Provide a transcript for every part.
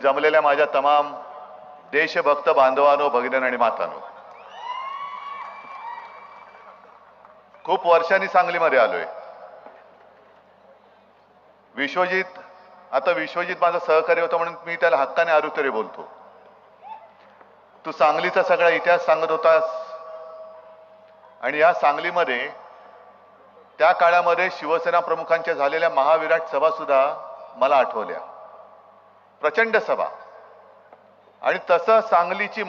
जमलेल्या माझ्या तमाम देशभक्त बांधवांनो, भगिनी आणि मातांनो, खूप वर्षांनी सांगलीमध्ये आलोय. विश्वजित माझा सहकारी होता म्हणून मी त्याला हक्काने आरुतरे बोलतो. तू सांगलीचा सगळा इतिहास सांगत होतास आणि या सांगलीमध्ये त्या काळामध्ये शिवसेना प्रमुखांच्या झालेल्या महाविराट सभा सुद्धा मला आठवल्या. प्रचंड सभा. आणि तसं सांगलीचं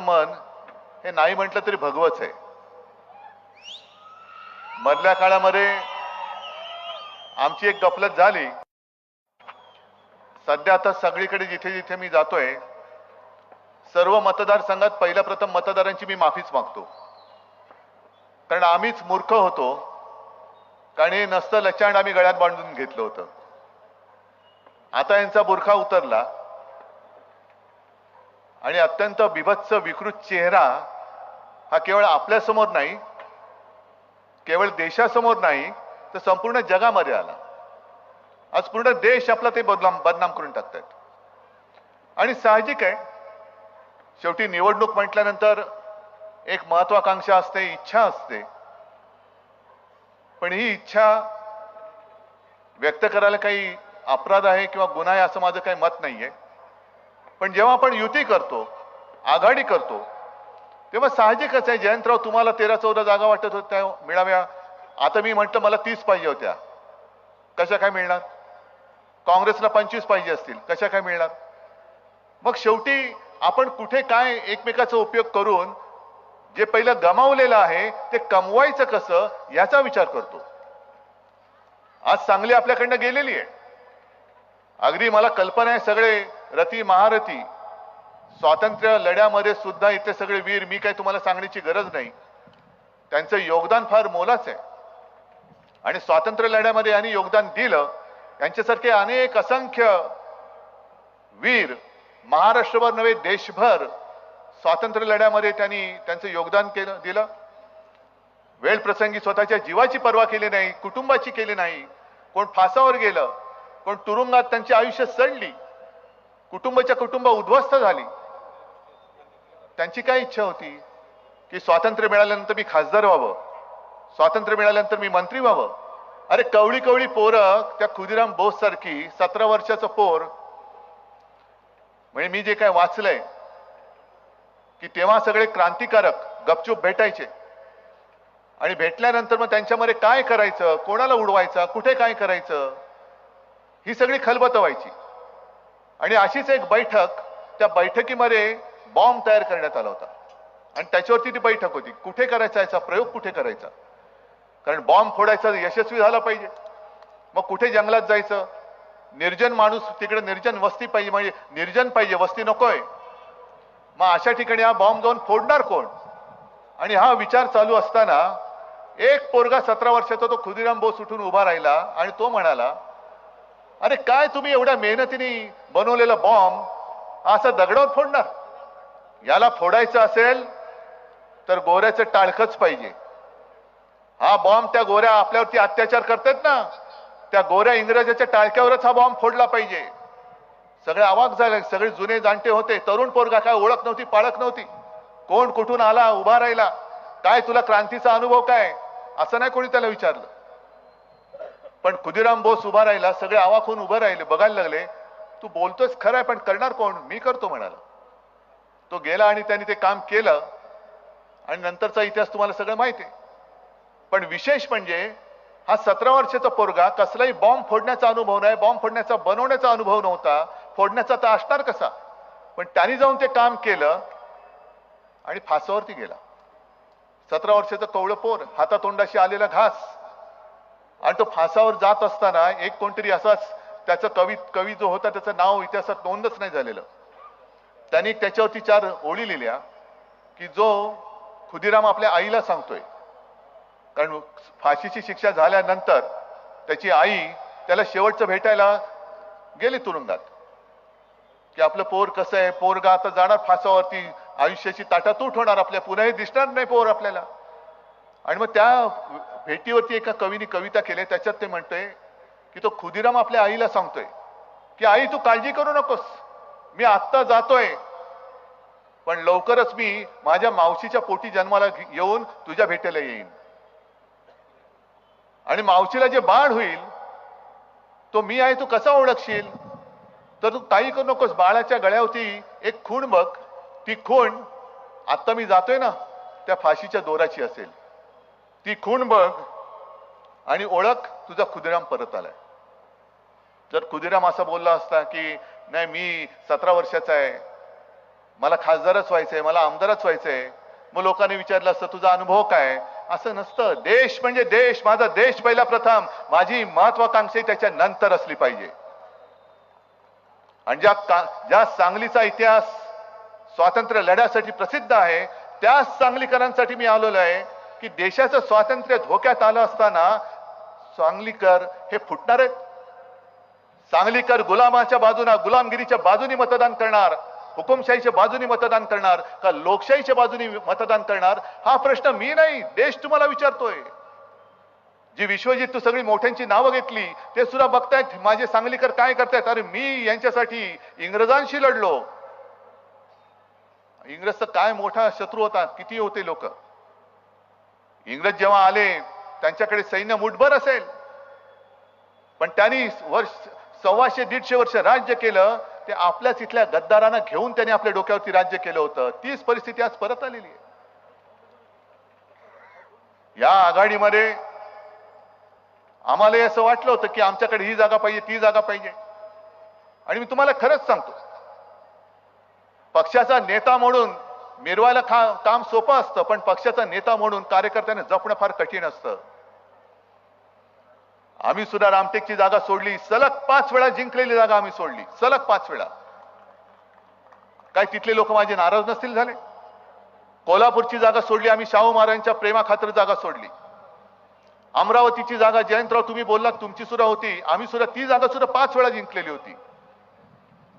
मन हे नाही म्हटलं तरी भगवच आहे. मधल्या काळामध्ये आमची एक गफलत झाली. सध्या आता सगळीकडे जिथे जिथे मी जातोय सर्व मतदारसंघात पहिल्या प्रथम मतदारांची मी माफीच मागतो. कारण आम्हीच मूर्ख होतो. कारण हे नसतं लचांड आम्ही गळ्यात बांधून घेतलं होतं. आता यांचा बुरखा उतरला आणि अत्यंत बिभत्स विकृत चेहरा हा केवळ आपल्यासमोर नाही, केवळ देशासमोर नाही तर संपूर्ण जगामध्ये आला. आज पूर्ण देश आपला ते बदनाम करून टाकतात. आणि साहजिक आहे, शेवटी निवडणूक म्हटल्यानंतर एक महत्वाकांक्षा असते, इच्छा असते. पण ही इच्छा व्यक्त करायला काही अपराध आहे किंवा गुन्हा आहे असं माझं काही मत नाहीये. पण जेव्हा आपण युती करतो, आघाडी करतो, तेव्हा साहजिकच आहे. जयंतराव, तुम्हाला 13-14 जागा वाटत होत्या मिळाव्या. आता मी म्हटलं मला 30 पाहिजे होत्या. कशा काय मिळणार? काँग्रेसला 25 पाहिजे असतील, कशा काय मिळणार? मग शेवटी आपण कुठे काय एकमेकाचा उपयोग करून जे पहिलं गमावलेलं आहे ते कमवायचं कसं याचा विचार करतो. आज सांगली आपल्याकडनं गेलेली आहे. अगदी मला कल्पना आहे, सगळे रती महारथी स्वातंत्र्य लढ्यामध्ये सुद्धा इथे सगळे वीर, मी काही तुम्हाला सांगण्याची गरज नाही, त्यांचं योगदान फार मोलाचं आहे. आणि स्वातंत्र्य लढ्यामध्ये यांनी योगदान दिलं. यांच्यासारखे अनेक असंख्य वीर महाराष्ट्रभर नव्हे देशभर स्वातंत्र्य लढ्यामध्ये त्यांनी त्यांचं योगदान दिलं. वेळ प्रसंगी स्वतःच्या जीवाची पर्वा केली नाही, कुटुंबाची केली नाही. कोण फासावर गेलं, कोण तुरुंगात त्यांची आयुष्य सडली, कुटुंब उद्ध्वस्त झाली. त्यांची काय इच्छा होती की स्वातंत्र्य मिळाल्यानंतर मी खासदार व्हावं, स्वातंत्र्य मिळाल्यानंतर मी मंत्री व्हावं. अरे कवळी कवळी पोरं, त्या खुदिराम बोस सारखी 17 वर्षाचं पोर, म्हणजे मी जे काय वाचलंय की तेव्हा सगळे क्रांतिकारक गपचूप भेटायचे आणि भेटल्यानंतर मग त्यांच्यामध्ये काय करायचं, कोणाला उडवायचं, कुठे काय करायचं, ही सगळी खलबत व्हायची. आणि अशीच एक बैठक, त्या बैठकीमध्ये बॉम्ब तयार करण्यात आला होता आणि त्याच्यावरती ती बैठक होती. कुठे करायचा याचा प्रयोग, कुठे करायचा? कारण बॉम्ब फोडायचा यशस्वी झाला पाहिजे. मग कुठे जंगलात जायचं? निर्जन माणूस, तिकडे निर्जन वस्ती पाहिजे, म्हणजे निर्जन पाहिजे, वस्ती नकोय. मग अशा ठिकाणी हा बॉम्ब जाऊन फोडणार कोण? आणि हा विचार चालू असताना एक पोरगा 17 वर्षाचा तो खुदिराम बोस उठून उभा राहिला आणि तो म्हणाला, अरे काय तुम्ही एवढ्या मेहनतीने बनवलेला बॉम्ब असं दगडावर फोडणार? याला फोडायचं असेल तर गोऱ्याचं टाळखंच पाहिजे. हा बॉम्ब त्या गोऱ्या आपल्यावरती अत्याचार करतात ना, त्या गोऱ्या इंग्रजाच्या टाळक्यावरच हा बॉम्ब फोडला पाहिजे. सगळे अवाक झाले. सगळे जुने जाणते होते. तरुण पोरगा, काय ओळख नव्हती, पाळख नव्हती. कोण कुठून आला, उभा राहिला, काय तुला क्रांतीचा अनुभव काय, असं नाही कोणी त्याला विचारलं. पण खुदिराम बोस उभा राहिला. सगळे अवाक होऊन उभे राहिले, बघायला लागले. तू बोलतोस खरं आहे, पण करणार कोण? मी करतो म्हणाला. तो गेला आणि त्यांनी ते काम केलं आणि नंतरचा इतिहास तुम्हाला सगळं माहिती आहे. पण विशेष म्हणजे हा 17 वर्षाचा पोरगा, कसलाही बॉम्ब फोडण्याचा अनुभव नाही, बॉम्ब फोडण्याचा बनवण्याचा अनुभव नव्हता, फोडण्याचा तर असणार कसा. पण त्यांनी जाऊन ते काम केलं आणि फासावरती गेला. 17 वर्षाचं कवळं पोर, हातातोंडाशी आलेला घास. आणि तो फासावर जात असताना एक कोणतरी असाच, त्याचं कवी जो होता त्याचं नाव इतिहासात नोंदच नाही झालेलं, त्यांनी त्याच्यावरती 4 ओळी लिहिल्या की जो खुदिराम आपल्या आईला सांगतोय. कारण फाशीची शिक्षा झाल्यानंतर त्याची आई त्याला शेवटचं भेटायला गेली तुरुंगात की आपलं पोर कसं आहे, पोरगा आता जाणार फासावरती, आयुष्याची ताटातूट होणार, आपल्या पुन्हा हे दिसणार नाही पोर आपल्याला. आणि मग त्या भेटीवरती एका कवीने कविता केली. त्याच्यात ते म्हणतोय की तो खुदिराम आपल्या आईला सांगतोय की आई तू काळजी करू नकोस, मी आत्ता जातोय, पण लवकरच मी माझ्या मावशीच्या पोटी जन्माला येऊन तुझ्या भेटीला येईन, आणि मावशीला जे बाळ होईल तो मी आहे तू कसा ओळखशील? तर तू काही करू नकोस, बाळाच्या गळ्यावरती एक खूण बघ, ती खूण आता मी जातोय ना त्या फाशीच्या दोराची असेल, ती खूण बघ आणि ओळख तुझा खुदिराम परत आलाय. जर खुदिराम असं बोलला असता की नाही मी 17 वर्षाचा आहे, मला खासदारच व्हायचंय, मला आमदारच व्हायचंय, मग लोकांनी विचारलं असतं तुझा अनुभव काय? असं नसतं. देश म्हणजे देश, माझा देश पहिला प्रथम, माझी महत्वाकांक्षी त्याच्या नंतर असली पाहिजे. आणि ज्या सांगलीचा इतिहास स्वातंत्र्य लढ्यासाठी प्रसिद्ध आहे, त्या सांगलीकरांसाठी मी आलेलो आहे की देशाचं स्वातंत्र्य धोक्यात आलं असताना सांगलीकर हे फुटणार आहेत. सांगलीकर गुलामाच्या बाजूने, गुलामगिरीच्या बाजूने मतदान करणार, हुकुमशाहीच्या बाजूने मतदान करणार का लोकशाहीच्या बाजूने मतदान करणार? हा प्रश्न मी नाही, देश तुम्हाला विचारतोय. जी विश्वजित तू सगळी मोठ्यांची नावं घेतली ते सुद्धा बघतायत माझे सांगलीकर काय करतायत. अरे मी यांच्यासाठी इंग्रजांशी लढलो. इंग्रजचा काय मोठा शत्रू होता, किती होते लोक. इंग्रज जेव्हा आले त्यांच्याकडे सैन्य मुठभर असेल, पण त्यांनी 125-150 वर्ष राज्य केलं. ते आपल्याच इथल्या गद्दारांना घेऊन त्यांनी आपल्या डोक्यावरती राज्य केलं होतं. तीच परिस्थिती आज परत आलेली आहे. या आघाडीमध्ये आम्हाला असं वाटलं होतं की आमच्याकडे ही जागा पाहिजे, ती जागा पाहिजे. आणि मी तुम्हाला खरंच सांगतो, पक्षाचा नेता म्हणून मिरवायला काम सोपं असतं, पण पक्षाचा नेता म्हणून कार्यकर्त्यांना जपणं फार कठीण असतं. आम्ही सुद्धा रामटेकची जागा सोडली, सलग 5 वेळा जिंकलेली जागा आम्ही सोडली, सलग 5 वेळा. काय तिथले लोक माझे नाराज नसतील झाले? कोल्हापूरची जागा सोडली आम्ही, शाहू महाराजांच्या प्रेमाखातर जागा सोडली. अमरावतीची जागा जयंतराव तुम्ही बोललात तुमची सुद्धा होती, आम्ही सुद्धा ती जागा सुद्धा 5 वेळा जिंकलेली होती.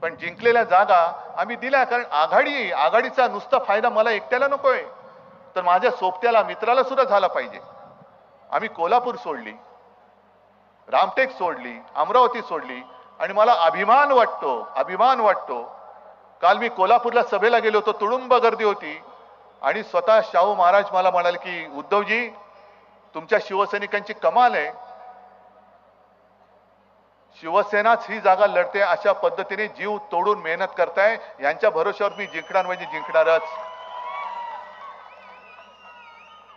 पण जिंकलेल्या जागा आम्ही दिल्या, कारण आघाडीचा नुसता फायदा मला एकट्याला नकोय, तर माझ्या सोबत्याला मित्राला सुद्धा झाला पाहिजे. आम्ही कोल्हापूर सोडली, रामटेक सोडली, अमरावती सोडली, आणि मला अभिमान वाटतो. काल मी कोल्हापूरला सभेला गेलो होतो, तुडुंब गर्दी होती, आणि स्वतः शाहू महाराज मला म्हणाले की उद्धवजी तुमच्या शिवसैनिकांची कमाल आहे, शिवसेनाच ही जागा लढते, अशा पद्धतीने जीव तोडून मेहनत करताय, यांच्या भरोश्यावर मी जिंकणार म्हणजे जिंकणारच.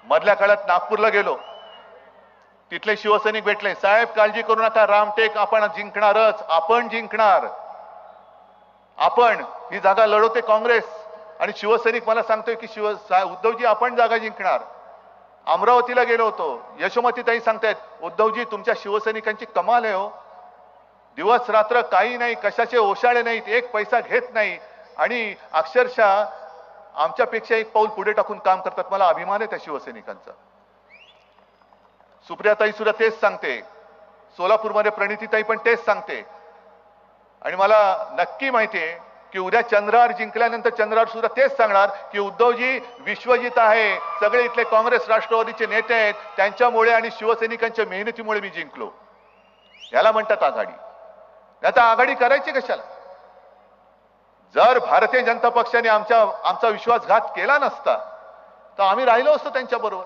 मधल्या काळात नागपूरला गेलो, तिथले शिवसैनिक भेटले, साहेब काळजी करू नका, रामटेक आपण जिंकणारच, आपण जिंकणार, आपण ही जागा लढवते काँग्रेस. आणि शिवसैनिक मला सांगतोय की उद्धवजी आपण जागा जिंकणार. अमरावतीला गेलो होतो, यशोमतीताई सांगतायत उद्धवजी तुमच्या शिवसैनिकांची कमाल आहे हो, दिवस रात्र काही नाही, कशाचे ओशाळे नाहीत, एक पैसा घेत नाही, आणि अक्षरशः आमच्यापेक्षा एक पाऊल पुढे टाकून काम करतात. मला अभिमान आहे त्या शिवसैनिकांचा. सुप्रियाताई सुद्धा तेच सांगते, सोलापूरमध्ये प्रणितीताई पण तेच सांगते. आणि मला नक्की माहिती आहे की उद्या चंद्रहार जिंकल्यानंतर चंद्रहार सुद्धा तेच सांगणार की उद्धवजी विश्वजित आहे, सगळे इथले काँग्रेस राष्ट्रवादीचे नेते आहेत, त्यांच्यामुळे आणि शिवसैनिकांच्या मेहनतीमुळे मी जिंकलो. याला म्हणतात आघाडी. आता आघाडी करायची कशाला? जर भारतीय जनता पक्षाने आमचा विश्वासघात केला नसता तर आम्ही राहिलो असतो त्यांच्या बरोबर.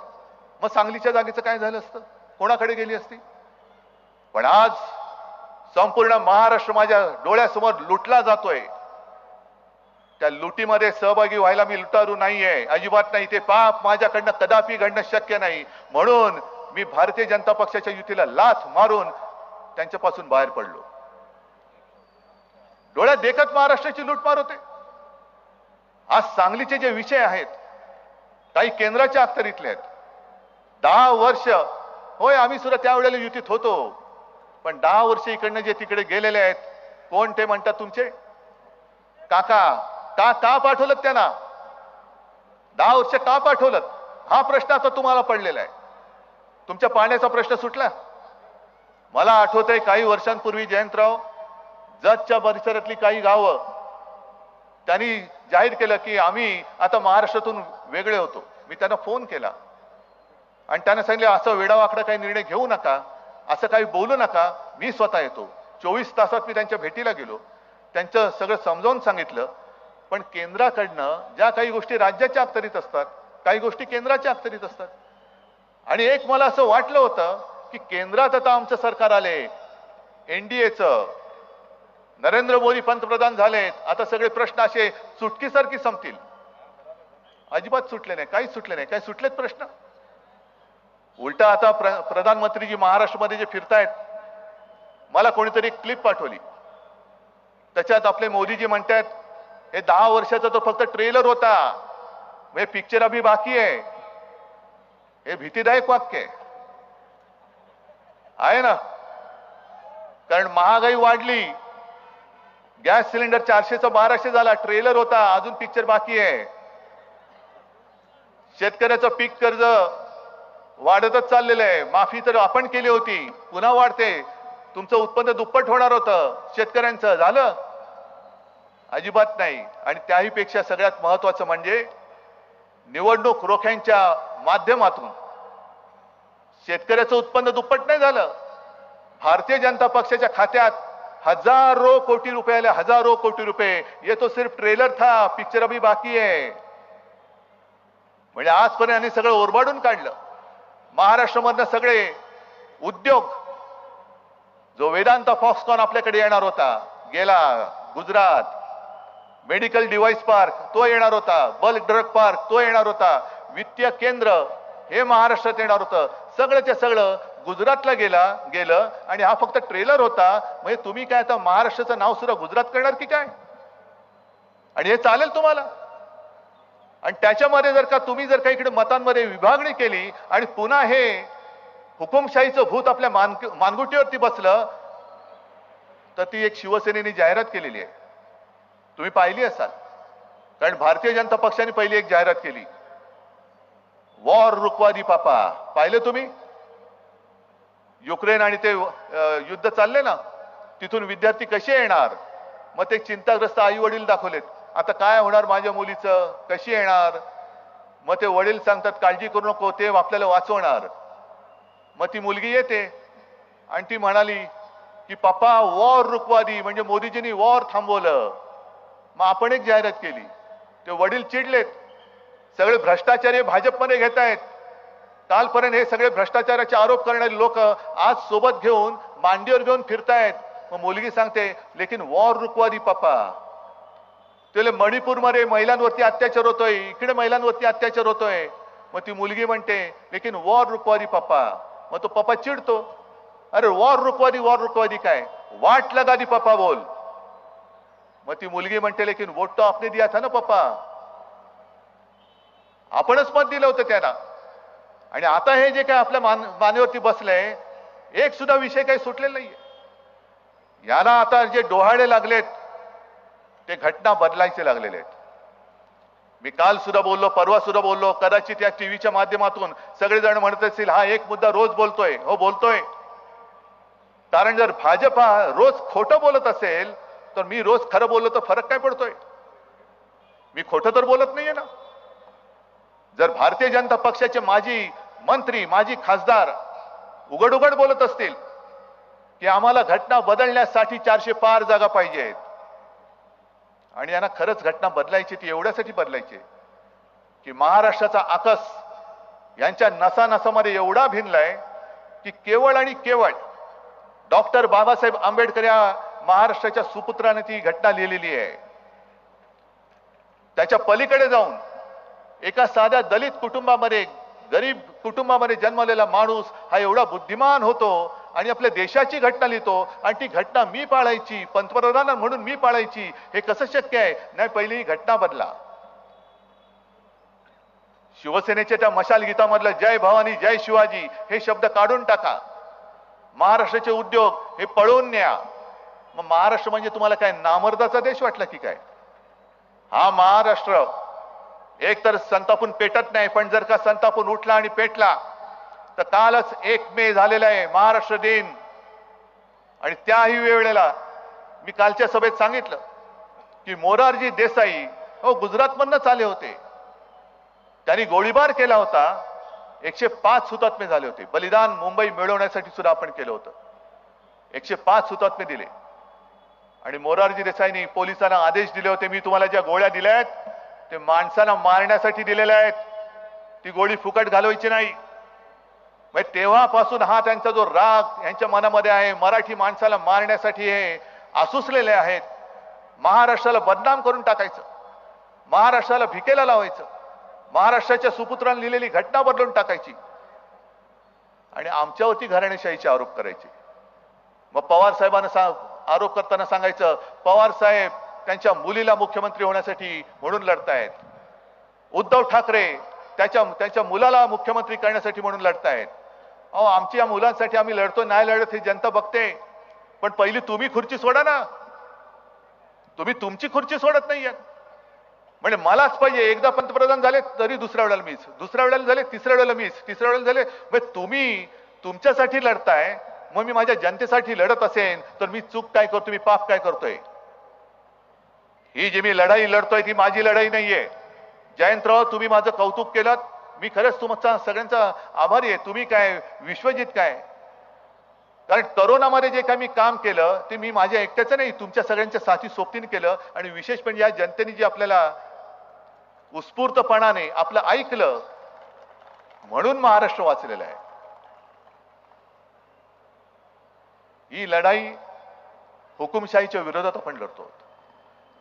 मग सांगलीच्या जागेचं काय झालं असतं, कोणाकडे गेली असती? पण आज संपूर्ण महाराष्ट्र माझ्या डोळ्यासमोर लुटला जातोय. त्या लुटीमध्ये सहभागी व्हायला मी लुटारू नाहीये, अजिबात नाही. ते पाप माझ्याकडनं कदापि घडणं शक्य नाही. म्हणून मी भारतीय जनता पक्षाच्या युतीला लाथ मारून त्यांच्यापासून बाहेर पडलो. डोळ्यात देखत महाराष्ट्राची लूटमार होते. आज सांगलीचे जे विषय आहेत काही केंद्राच्या अखत्यारीतले आहेत. 10 वर्ष होय आम्ही सुद्धा त्यावेळेला युतीत होतो, पण 10 वर्ष इकडनं जे तिकडे गेलेले आहेत, कोण ते म्हणतात तुमचे काका, का पाठवलं त्यांना? 10 वर्ष का पाठवलं? हा प्रश्न आता तुम्हाला पडलेला आहे. तुमच्या पाण्याचा प्रश्न सुटला? मला आठवतंय काही वर्षांपूर्वी जयंतराव जतच्या परिसरातली काही गावं त्यांनी जाहीर केलं की आम्ही आता महाराष्ट्रातून वेगळे होतो. मी त्यांना फोन केला आणि त्यांना सांगितलं असं वेडावाकडा काही निर्णय घेऊ नका, असं काही बोलू नका, मी स्वतः येतो. 24 तासात मी त्यांच्या भेटीला गेलो, त्यांचं सगळं समजावून सांगितलं. पण केंद्राकडनं ज्या काही गोष्टी राज्याच्या अखत्यारीत असतात, काही गोष्टी केंद्राच्या अखत्यारीत असतात. आणि एक मला असं वाटलं होतं की केंद्रात आता आमचं सरकार आले, एनडीएचं, नरेंद्र मोदी पंतप्रधान झालेत, आता सगळे प्रश्न असे सुटकीसारखी संपतील. अजिबात सुटले नाही, काहीच सुटले नाही. काय सुटलेत प्रश्न? उलटा आता प्रधानमंत्रीजी महाराष्ट्रामध्ये जे फिरतायत, मला कोणीतरी एक क्लिप पाठवली, त्याच्यात आपले मोदीजी म्हणतात हे 10 वर्षाचा तो फक्त ट्रेलर होता, हे पिक्चर अभी बाकी आहे. हे भीतीदायक वाक्य आहे ना, कारण महागाई वाढली, गॅस सिलेंडर 400चा 1200 झाला, ट्रेलर होता, अजून पिक्चर बाकी आहे. शेतकऱ्याचं पीक कर्ज वाढतच चाललेलं आहे, माफी तर आपण केली होती, पुन्हा वाढते. तुमचं उत्पन्न दुप्पट होणार होतं, शेतकऱ्यांचं झालं? अजिबात नाही. आणि त्याही पेक्षा सगळ्यात महत्वाचं म्हणजे निवडणूक रोख्यांच्या माध्यमातून शेतकऱ्याचं उत्पन्न दुप्पट नाही झालं. भारतीय जनता पक्षाच्या खात्यात हजारों कोटी रुपये आले, हजारों कोटी रुपये. ये तो सिर्फ ट्रेलर था, पिक्चर अभी बाकी आहे. म्हणजे आजपर्यंत यांनी सगळं ओरबाडून काढलं. महाराष्ट्रामधनं सगळे उद्योग, जो वेदांता फॉक्सकॉन आपल्याकडे येणार होता, गेला. गुजरात मेडिकल डिव्हाइस पार्क तो येणार होता, बल्क ड्रग पार्क तो येणार होता, वित्तीय केंद्र हे महाराष्ट्रात येणार होतं. सगळंच्या सगळं गुजरातला गेलं आणि हा फक्त ट्रेलर होता. म्हणजे तुम्ही काय आता महाराष्ट्राचं नाव सुद्धा गुजरात करणार की काय? आणि हे चालेल तुम्हाला? आणि त्याच्यामध्ये जर का तुम्ही जर का इकडे मतांमध्ये विभागणी केली आणि पुन्हा हे हुकुमशाहीचं भूत आपल्या मानगुटीवरती बसलं, तर ती एक शिवसेनेने जाहिरात केलेली आहे, तुम्ही पाहिली असाल. कारण भारतीय जनता पक्षाने पहिली एक जाहिरात केली, वॉर रुकवा दी पापा. पाहिलं तुम्ही? युक्रेन आणि ते युद्ध चालले ना, तिथून विद्यार्थी कसे येणार, मग ते चिंताग्रस्त आई वडील दाखवलेत. आता काय होणार माझ्या मुलीचं, कशी येणार? मग ते वडील सांगतात काळजी करू नको, ते आपल्याला वाचवणार. मग ती मुलगी येते आणि ती म्हणाली की पप्पा वॉर रुकवा दी, म्हणजे मोदीजींनी वॉर थांबवलं. मग आपण एक जाहिरात केली, ते वडील चिडलेत. सगळे भ्रष्टाचारी भाजपमध्ये घेत आहेत. कालपर्यंत हे सगळे भ्रष्टाचाराचे आरोप करणारे लोक आज सोबत घेऊन मांडीवर घेऊन फिरतायत. मग मुलगी सांगते लेकिन वॉर रुकवा दी पप्पा. त्याला मणिपूरमध्ये महिलांवरती अत्याचार होतोय, इकडे महिलांवरती अत्याचार होतोय. मग ती मुलगी म्हणते लेकिन वॉर रुकवा दी पप्पा. मग तो पप्पा चिडतो, अरे वॉर रुकवा दी काय, वाट लगा दी पप्पा बोल. मग ती मुलगी म्हणते लेकिन वोट तो आपने दिया था ना पप्पा, आपणच मत दिलं होतं त्यांना. आणि आता हे जे काय आपल्या मानेवरती बसलंय, एक सुद्धा विषय काही सुटलेला नाहीये. याला आता जे डोहाळे लागलेत ते घटना बदलायचे लागलेले आहेत. मी काल सुद्धा बोललो, परवा सुद्धा बोललो, कदाचित या टीव्हीच्या माध्यमातून सगळेजण म्हणत असतील हा एक मुद्दा रोज बोलतोय. हो बोलतोय, कारण जर भाजप हा रोज खोटं बोलत असेल तर मी रोज खरं बोललो तर फरक काय पडतोय? मी खोटं तर बोलत नाहीये ना. जर भारतीय जनता पक्षाचे माजी मंत्री, माजी खासदार उघड उघड बोलत असतील की आम्हाला घटना बदलण्यासाठी 400 पार जागा पाहिजेत, आणि यांना खरंच घटना बदलायची, ती एवढ्यासाठी बदलायची की महाराष्ट्राचा आकस यांच्या नसानसामध्ये एवढा भिनलाय की केवळ आणि केवळ डॉक्टर बाबासाहेब आंबेडकर या महाराष्ट्राच्या सुपुत्राने ती घटना लिहिलेली आहे. त्याच्या पलीकडे जाऊन एका साध्या दलित कुटुंबामध्ये, गरीब कुटुंबामध्ये जन्मलेला माणूस हा एवढा बुद्धिमान होतो आणि आपल्या देशाची घटना लिहितो, आणि ती घटना मी पाळायची, पंतप्रधान म्हणून मी पाळायची, हे कसं शक्य आहे? नाही, पहिली ही घटना बदला. शिवसेनेच्या त्या मशाल गीतामधलं जय भवानी जय शिवाजी हे शब्द काढून टाका. महाराष्ट्राचे उद्योग हे पळवून न्या. मग महाराष्ट्र म्हणजे तुम्हाला काय नामर्दाचा देश वाटला की काय? हा महाराष्ट्र एक तर संतापून पेटत नाही, पण जर का संतापून उठला आणि पेटला तर कालच 1 मे झालेला आहे महाराष्ट्र दिन. आणि त्याही वेळेला मी कालच्या सभेत सांगितलं की मोरारजी देसाई हो गुजरातमधनच आले होते, त्यांनी गोळीबार केला होता, 105 हुतात्मे झाले होते. बलिदान मुंबई मिळवण्यासाठी सुद्धा आपण केलं होतं. 105 हुतात्मे दिले आणि मोरारजी देसाईंनी पोलिसांना आदेश दिले होते, मी तुम्हाला ज्या गोळ्या दिल्या आहेत ते माणसाला मारण्यासाठी दिलेल्या आहेत, ती गोळी फुकट घालवायची नाही. तेव्हापासून हा त्यांचा जो राग यांच्या मनामध्ये आहे, मराठी माणसाला मारण्यासाठी हे आसुसलेले आहेत. महाराष्ट्राला बदनाम करून टाकायचं, महाराष्ट्राला भिकेला लावायचं, महाराष्ट्राच्या सुपुत्रांनी लिहिलेली घटना बदलून टाकायची आणि आमच्यावरती घराणेशाहीचे आरोप करायचे. मग पवार साहेबांना आरोप करताना सांगायचं, पवार साहेब त्यांच्या मुलीला मुख्यमंत्री होण्यासाठी म्हणून लढतायत. उद्धव ठाकरे त्याच्या मुलाला मुख्यमंत्री करण्यासाठी म्हणून लढतायत. अहो, आमच्या मुलांसाठी आम्ही लढतो, नाही लढत हे जनता बघते. पण पहिली तुम्ही खुर्ची सोडा ना. तुम्ही तुमची खुर्ची सोडत नाहीये. म्हणजे मलाच पाहिजे, एकदा पंतप्रधान झाले तरी दुसऱ्या वेळेला मीच, दुसऱ्या वेळेला झाले तिसऱ्या वेळेला मीच, तिसऱ्या वेळेला झाले. मग तुम्ही तुमच्यासाठी लढताय, मग मी माझ्या जनतेसाठी लढत असेन तर मी चूक काय करतो, मी पाप काय करतोय? ही जी मी लढाई लढतोय ती माझी लढाई नाहीये. जयंतराव, तुम्ही माझं कौतुक केलं, मी खरंच तुमचा सगळ्यांचा आभारी आहे. तुम्ही काय, विश्वजित काय, कारण करोनामध्ये जे काय मी काम केलं ते मी माझ्या एकट्याचं नाही, तुमच्या सगळ्यांच्या साथी सोबतीने केलं. आणि विशेष म्हणजे या जनतेने जी आपल्याला उत्स्फूर्तपणाने आपलं ऐकलं म्हणून महाराष्ट्र वाचलेला आहे. ही लढाई हुकुमशाहीच्या विरोधात आपण लढतो.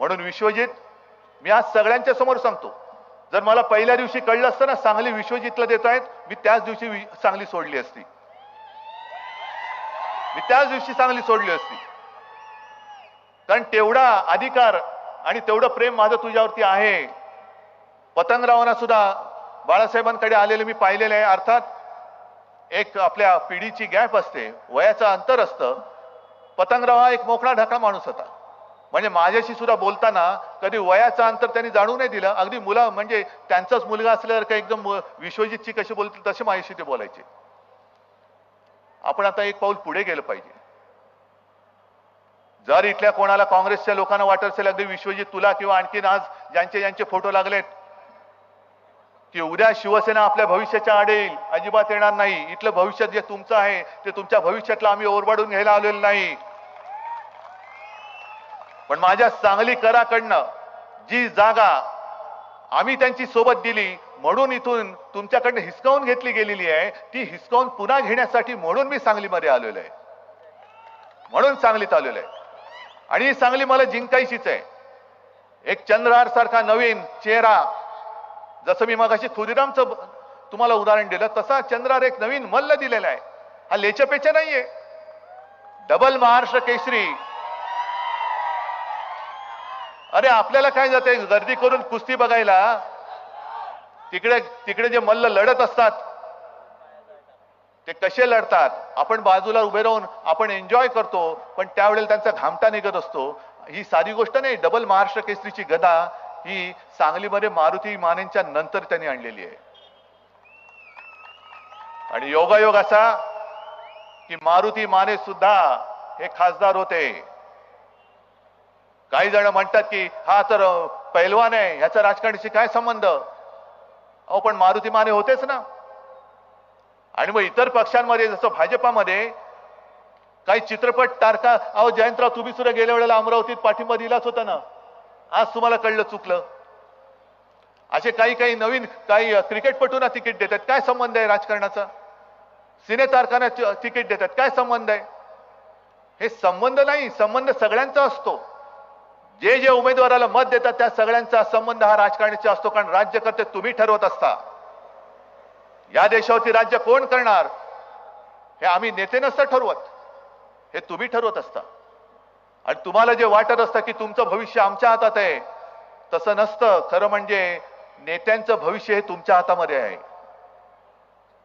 म्हणून विश्वजित, मी आज सगळ्यांच्या समोर सांगतो, जर मला पहिल्या दिवशी कळलं असतं ना सांगली विश्वजितला देत आहेत, मी त्याच दिवशी सांगली सोडली असती, मी त्याच दिवशी सांगली सोडली असती. कारण तेवढा अधिकार आणि तेवढं प्रेम माझं तुझ्यावरती आहे. पतंगरावांना सुद्धा बाळासाहेबांकडे आलेले मी पाहिलेलं आहे. अर्थात एक आपल्या पिढीची गॅप असते, वयाचं अंतर असतं. पतंगराव हा एक मोकळा ढाकळा माणूस होता. म्हणजे माझ्याशी सुद्धा बोलताना कधी वयाचं अंतर त्यांनी जाणू नाही दिलं. अगदी मुला म्हणजे त्यांचाच मुलगा असल्यावर काही एकदम विश्वजितची कशी बोलतील तसे माझ्याशी ते बोलायचे. आपण आता एक पाऊल पुढे गेलं पाहिजे. जर इथल्या कोणाला काँग्रेसच्या लोकांना वाटत असेल अगदी विश्वजित तुला किंवा आणखीन आज ज्यांचे फोटो लागलेत की उद्या शिवसेना आपल्या भविष्याच्या आड येईल, अजिबात येणार नाही. इथलं भविष्य जे तुमचं आहे ते तुमच्या भविष्यातलं आम्ही ओरबाडून घ्यायला आलेलं नाही. पण माझ्या सांगलीकराकडनं जी जागा आम्ही त्यांची सोबत दिली म्हणून इथून तुमच्याकडनं हिसकावून घेतली गेलेली आहे, ती हिसकावून पुन्हा घेण्यासाठी म्हणून मी सांगलीमध्ये आलेलो आहे, म्हणून सांगलीत आलेलो आहे. आणि ही सांगली मला जिंकायचीच आहे. एक चंद्रहार सारखा नवीन चेहरा, जसं मी मगाशी खुदिरामचं तुम्हाला उदाहरण दिलं तसा चंद्रहार एक नवीन मल्ल दिलेला आहे. हा लेच्यापेच्या नाहीये, डबल महाराष्ट्र केसरी. अरे आपल्याला काय जाते गर्दी करून कुस्ती बघायला, तिकडे जे मल्ल लढत असतात ते कसे लढतात, आपण बाजूला उभे राहून आपण एन्जॉय करतो, पण त्यावेळेला त्यांचा घामटा निघत असतो. ही साधी गोष्ट नाही. डबल महाराष्ट्र केसरीची गदा ही सांगलीमध्ये मारुती मानेंच्या नंतर त्यांनी आणलेली आहे. आणि योगायोग असा की मारुती माने सुद्धा हे खासदार होते. काही जण म्हणतात की हा तर पैलवान आहे, ह्याचा राजकारणाशी काय संबंध? अहो पण मारुती माने होतेच ना. आणि मग इतर पक्षांमध्ये जसं भाजपामध्ये काही चित्रपट तारका, अहो जयंतराव तुम्ही सुद्धा गेल्या वेळेला अमरावतीत पाठिंबा दिलाच होता ना, आज तुम्हाला कळलं चुकलं. असे काही नवीन काही क्रिकेटपटूंना तिकीट देतात, काय संबंध आहे राजकारणाचा? सिने तारकांना तिकीट देतात, काय संबंध आहे? हे संबंध नाही, संबंध सगळ्यांचा असतो. जे उमेदवाराला मत देतात त्या सगळ्यांचा संबंध हा राजकारणाचा असतो. कारण राज्यकर्ते तुम्ही ठरवत असता. या देशावरती राज्य कोण करणार हे आम्ही नेते नसतं ठरवत, हे तुम्ही ठरवत असता. आणि तुम्हाला जे वाटत असतं की तुमचं भविष्य आमच्या हातात आहे, तसं नसतं. खरं म्हणजे नेत्यांचं भविष्य हे तुमच्या हातामध्ये आहे.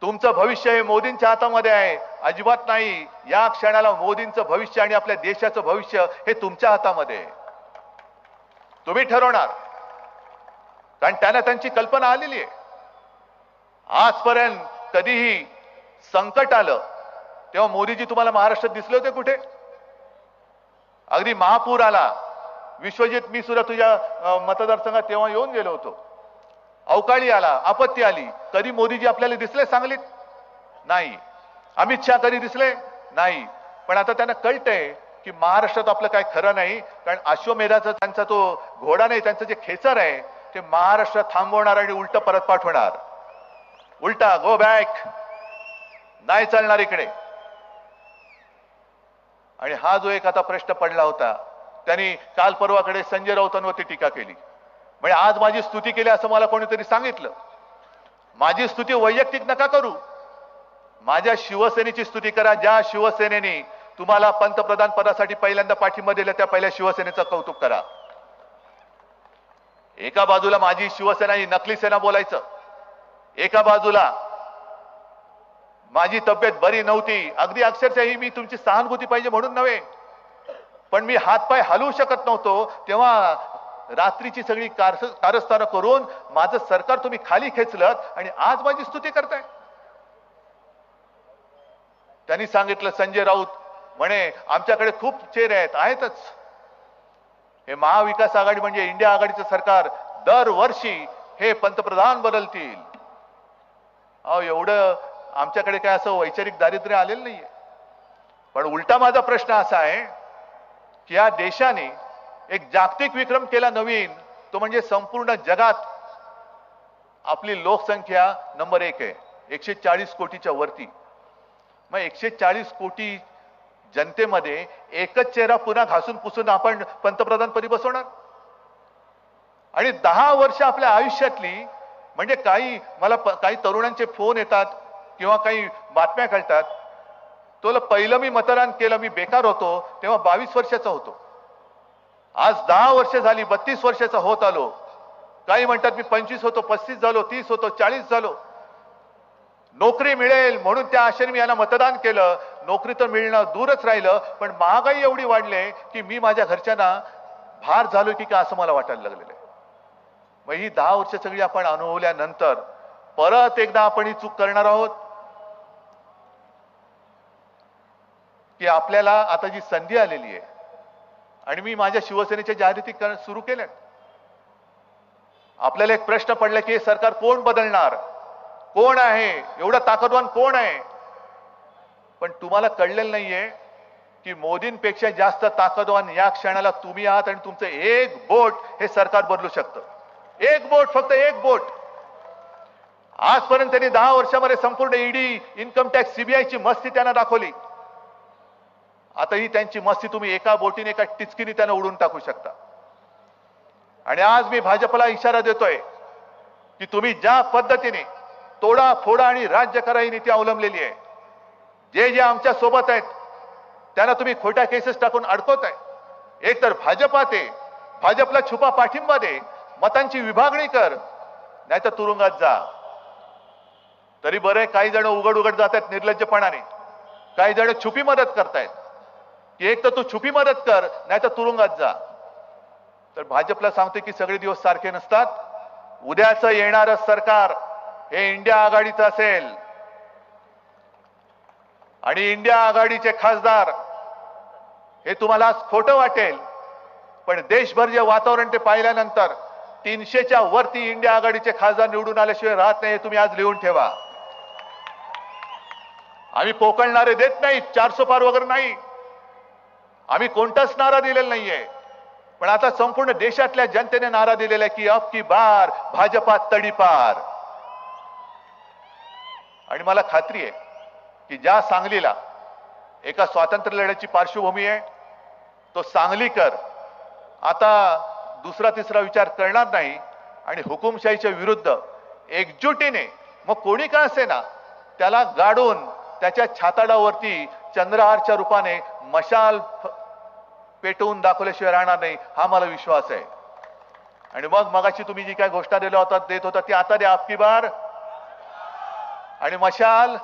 तुमचं भविष्य हे मोदींच्या हातामध्ये आहे, अजिबात नाही. या क्षणाला मोदींचं भविष्य आणि आपल्या देशाचं भविष्य हे तुमच्या हातामध्ये आहे. तुम्ही ठरवणार, कारण त्यांना त्यांची कल्पना आलेली आहे. आजपर्यंत कधीही संकट आलं तेव्हा मोदीजी तुम्हाला महाराष्ट्रात दिसले होते कुठे? अगदी महापूर आला, विश्वजित मी सुद्धा तुझ्या मतदारसंघात तेव्हा येऊन गेलो होतो. अवकाळी आला, आपत्ती आली, कधी मोदीजी आपल्याला दिसले सांगलीत? नाही. अमित शहा कधी दिसले? नाही. पण आता त्यांना कळतंय की महाराष्ट्रात आपलं काय खरं नाही, कारण अश्वमेधाचा त्यांचा तो घोडा नाही, त्यांचं जे खेचर आहे ते महाराष्ट्रात थांबवणार आणि उलट परत पाठवणार. उलटा गो बॅक, नाही चालणार इकडे. आणि हा जो एक आता प्रश्न पडला होता, त्यांनी काल परवाकडे संजय राऊतांवरती टीका केली. म्हणजे आज माझी स्तुती केली असं मला कोणीतरी सांगितलं. माझी स्तुती वैयक्तिक नका करू, माझ्या शिवसेनेची स्तुती करा. ज्या शिवसेनेने तुम्हाला पंतप्रधान पदासाठी पहिल्यांदा पाठिंबा दिला त्या पहिल्या शिवसेनेचं कौतुक करा. एका बाजूला माझी शिवसेना ही नकली सेना बोलायचं, एका बाजूला माझी तब्येत बरी नव्हती, अगदी अक्षरशः मी तुमची सहानुभूती पाहिजे म्हणून नव्हे, पण मी हातपाय हलवू शकत नव्हतो, तेव्हा रात्रीची सगळी कारस्थानं करून माझं सरकार तुम्ही खाली खेचलत आणि आज माझी स्तुती करताय. त्यांनी सांगितलं, संजय राऊत म्हणे आमच्याकडे खूप चेहरे आहेतच. हे महाविकास आघाडी म्हणजे इंडिया आघाडीचं सरकार दरवर्षी हे पंतप्रधान बदलतील. अहो, एवढं आमच्याकडे काय असं वैचारिक दारिद्र्य आलेलं नाहीये. पण उलटा माझा प्रश्न असा आहे की या देशाने एक जागतिक विक्रम केला नवीन, तो म्हणजे संपूर्ण जगात आपली लोकसंख्या नंबर 1 आहे, 140 कोटीच्या वरती. मग 140 कोटी जनतेमध्ये एकच चेहरा पुन्हा घासून पुसून आपण पंतप्रधान पदी बसवणार. आणि 10 वर्ष आपल्या आयुष्यातली, म्हणजे काही तरुणांचे फोन येतात किंवा काही बातम्या कळतात, तो पहिलं मी मतदान केलं, मी बेकार होतो तेव्हा 22 वर्षाचा होतो. आज 10 वर्ष झाली, 32 वर्षाचा होत आलो. काही म्हणतात मी 25 होतो, 35 झालो, 30 होतो, 40 झालो. नोकरी मिळेल म्हणून त्या आशेने मी यांना मतदान केलं. नोकरी तर मिळणं दूरच राहिलं, पण महागाई एवढी वाढली की मी माझ्या घरच्यांना भार झालो की काय असं मला वाटायला लागलेलं आहे. मग ही 10 वर्ष सगळी आपण अनुभवल्यानंतर परत एकदा आपण ही चूक करणार आहोत की आपल्याला आता जी संधी आलेली आहे, आणि मी माझ्या शिवसेनेच्या जाहिराती सुरू केल्या. आपल्याला एक प्रश्न पडला की हे सरकार कोण बदलणार, कोण आहे एवढा ताकदवान, कोण आहे. पण तुम्हाला कळलेलं नाहीये की मोदींपेक्षा जास्त ताकदवान या क्षणाला तुम्ही आहात, आणि तुमचं एक बोट हे सरकार बदलू शकतं. एक बोट, फक्त एक बोट. आजपर्यंत त्यांनी 10 वर्षामध्ये संपूर्ण ईडी, इन्कम टॅक्स, सीबीआयची मस्ती त्यांना दाखवली. आता ही त्यांची मस्ती तुम्ही एका बोटीने, एका टिचकीने त्यांना उडून टाकू शकता. आणि आज मी भाजपला इशारा देतोय की तुम्ही ज्या पद्धतीने तोडा फोडा आणि राज्य करा ही नीती अवलंबलेली आहे, जे जे आमच्या सोबत आहेत त्यांना तुम्ही खोट्या केसेस टाकून अडकवताय. एक तर भाजपात आहे, भाजपला छुपा पाठिंबा दे, मतांची विभागणी कर, नाहीतर तुरुंगात जा. तरी बरे काही जण उघड उघड जात आहेत निर्लज्जपणाने, काही जण छुपी मदत करतायत की एक तर तू छुपी मदत कर, नाहीतर तुरुंगात जा. तर भाजपला सांगते की सगळे दिवस सारखे नसतात. उद्याचं येणारं सरकार हे इंडिया आघाडीचं असेल, आणि इंडिया आघाडीचे खासदार हे तुम्हाला खोटं वाटेल, पण देशभर जे वातावरण ते पाहिल्यानंतर 300च्या वरती इंडिया आघाडीचे खासदार निवडून आल्याशिवाय राहत नाही, हे तुम्ही आज लिहून ठेवा. आम्ही पोकळणारे देत नाही, 400 पार वगैरे नाही, आम्ही कोणताच नारा दिलेला नाहीये. पण आता संपूर्ण देशातल्या जनतेने नारा दिलेला आहे की अब की बार भाजपा तडीपार. आणि मला खात्री आहे की ज्या सांगलीला एका स्वातंत्र्य लढ्याची पार्श्वभूमी आहे, तो सांगलीकर आता दुसरा तिसरा विचार करणार नाही, आणि हुकुमशाहीच्या विरुद्ध एकजुटीने, मग कोणी का असेना, त्याला गाडून त्याच्या छाताडावरती चंद्रहारच्या रूपाने मशाल पेटवून दाखवल्याशिवाय राहणार नाही, हा मला विश्वास आहे. आणि मग मगाशी तुम्ही जी काय घोषणा देत होता ती आता द्या, आपकी बार. आणि मशाल,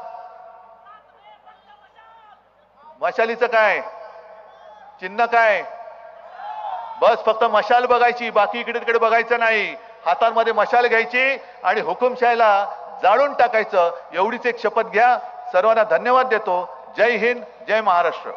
मशालीचं काय चिन्ह काय, बस फक्त मशाल बघायची, बाकी इकडे तिकडे बघायचं नाही. हातांमध्ये मशाल घ्यायची आणि हुकुमशाहीला जाळून टाकायचं, एवढीच एक शपथ घ्या. सर्वांना धन्यवाद देतो. जय हिंद, जय महाराष्ट्र.